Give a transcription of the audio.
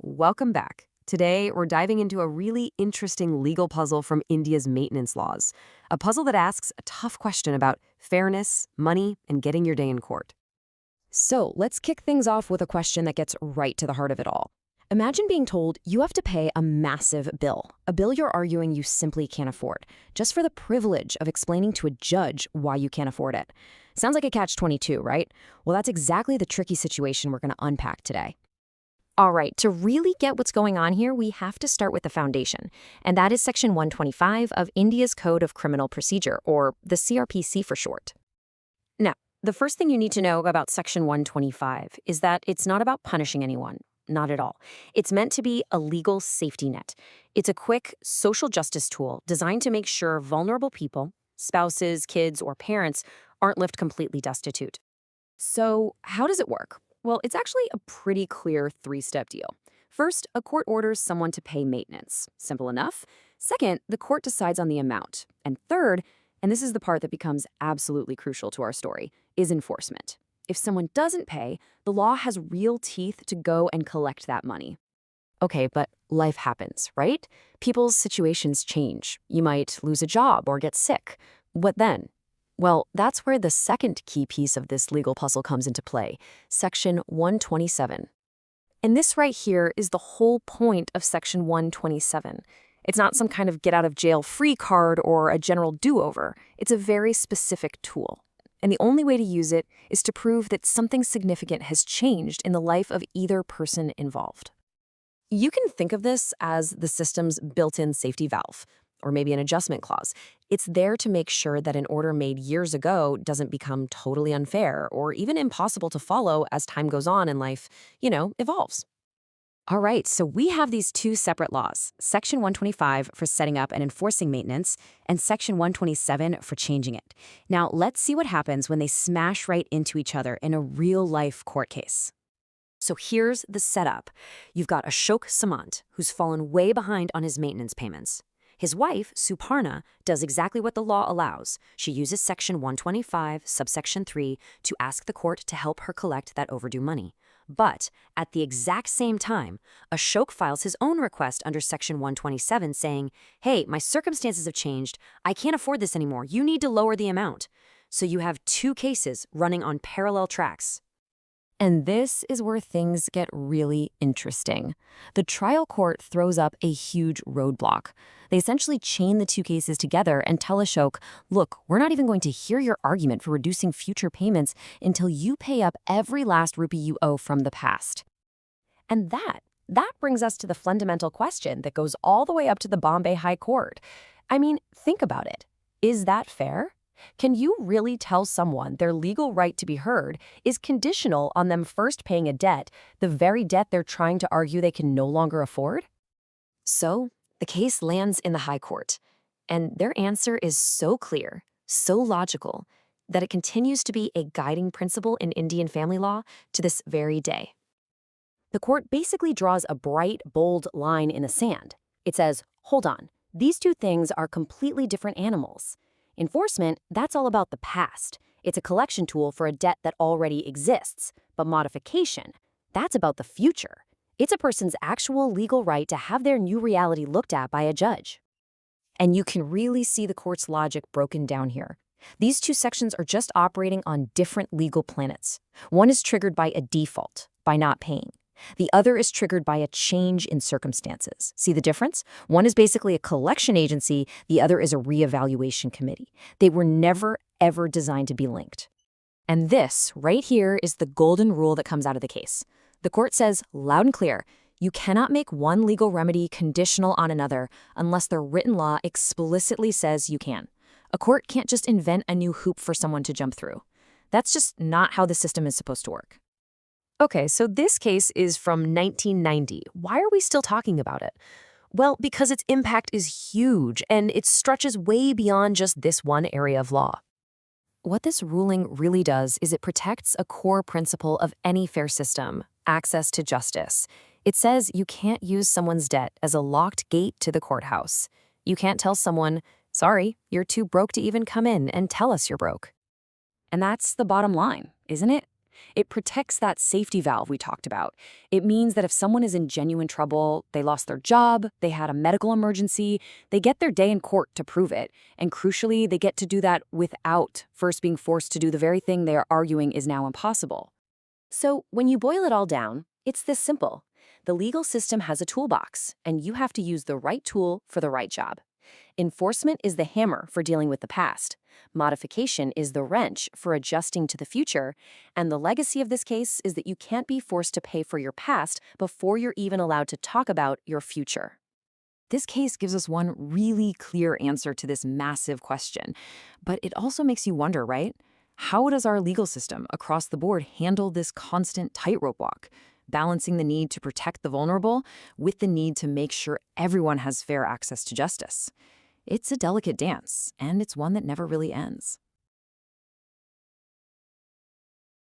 Welcome back. Today, we're diving into a really interesting legal puzzle from India's maintenance laws. A puzzle that asks a tough question about fairness, money, and getting your day in court. So, let's kick things off with a question that gets right to the heart of it all. Imagine being told you have to pay a massive bill, a bill you're arguing you simply can't afford, just for the privilege of explaining to a judge why you can't afford it. Sounds like a catch-22, right? Well, that's exactly the tricky situation we're going to unpack today. All right, to really get what's going on here, we have to start with the foundation, and that is Section 125 of India's Code of Criminal Procedure, or the CrPC for short. Now, the first thing you need to know about Section 125 is that it's not about punishing anyone, not at all. It's meant to be a legal safety net. It's a quick social justice tool designed to make sure vulnerable people, spouses, kids, or parents, aren't left completely destitute. So, how does it work? Well, it's actually a pretty clear three-step deal. First, a court orders someone to pay maintenance. Simple enough. Second, the court decides on the amount. And third, and this is the part that becomes absolutely crucial to our story, is enforcement. If someone doesn't pay, the law has real teeth to go and collect that money. Okay, but life happens, right? People's situations change. You might lose a job or get sick. What then? Well, that's where the second key piece of this legal puzzle comes into play, Section 127. And this right here is the whole point of Section 127. It's not some kind of get-out-of-jail-free card or a general do-over. It's a very specific tool. And the only way to use it is to prove that something significant has changed in the life of either person involved. You can think of this as the system's built-in safety valve, or maybe an adjustment clause. It's there to make sure that an order made years ago doesn't become totally unfair or even impossible to follow as time goes on and life, evolves. All right, so we have these two separate laws, Section 125 for setting up and enforcing maintenance, and Section 127 for changing it. Now, let's see what happens when they smash right into each other in a real-life court case. So here's the setup. You've got Ashok Samant, who's fallen way behind on his maintenance payments. His wife, Suparna, does exactly what the law allows. She uses Section 125, subsection 3, to ask the court to help her collect that overdue money. But at the exact same time, Ashok files his own request under Section 127 saying, hey, my circumstances have changed. I can't afford this anymore. You need to lower the amount. So you have two cases running on parallel tracks. And this is where things get really interesting. The trial court throws up a huge roadblock. They essentially chain the two cases together and tell Ashok, look, we're not even going to hear your argument for reducing future payments until you pay up every last rupee you owe from the past. And that brings us to the fundamental question that goes all the way up to the Bombay High Court. I mean, think about it. Is that fair? Can you really tell someone their legal right to be heard is conditional on them first paying a debt, the very debt they're trying to argue they can no longer afford? So, the case lands in the High Court, and their answer is so clear, so logical, that it continues to be a guiding principle in Indian family law to this very day. The court basically draws a bright, bold line in the sand. It says, hold on, these two things are completely different animals. Enforcement, that's all about the past. It's a collection tool for a debt that already exists. But modification, that's about the future. It's a person's actual legal right to have their new reality looked at by a judge. And you can really see the court's logic broken down here. These two sections are just operating on different legal planets. One is triggered by a default, by not paying. The other is triggered by a change in circumstances. See the difference? One is basically a collection agency, the other is a reevaluation committee. They were never, ever designed to be linked. And this, right here, is the golden rule that comes out of the case. The court says, loud and clear, you cannot make one legal remedy conditional on another unless the written law explicitly says you can. A court can't just invent a new hoop for someone to jump through. That's just not how the system is supposed to work. Okay, so this case is from 1990. Why are we still talking about it? Well, because its impact is huge, and it stretches way beyond just this one area of law. What this ruling really does is it protects a core principle of any fair system, access to justice. It says you can't use someone's debt as a locked gate to the courthouse. You can't tell someone, sorry, you're too broke to even come in and tell us you're broke. And that's the bottom line, isn't it? It protects that safety valve we talked about. It means that if someone is in genuine trouble, they lost their job, they had a medical emergency, they get their day in court to prove it. And crucially, they get to do that without first being forced to do the very thing they are arguing is now impossible. So when you boil it all down, it's this simple. The legal system has a toolbox, and you have to use the right tool for the right job. Enforcement is the hammer for dealing with the past. Modification is the wrench for adjusting to the future. And the legacy of this case is that you can't be forced to pay for your past before you're even allowed to talk about your future. This case gives us one really clear answer to this massive question. But it also makes you wonder, right? How does our legal system across the board handle this constant tightrope walk, balancing the need to protect the vulnerable with the need to make sure everyone has fair access to justice? It's a delicate dance, and it's one that never really ends.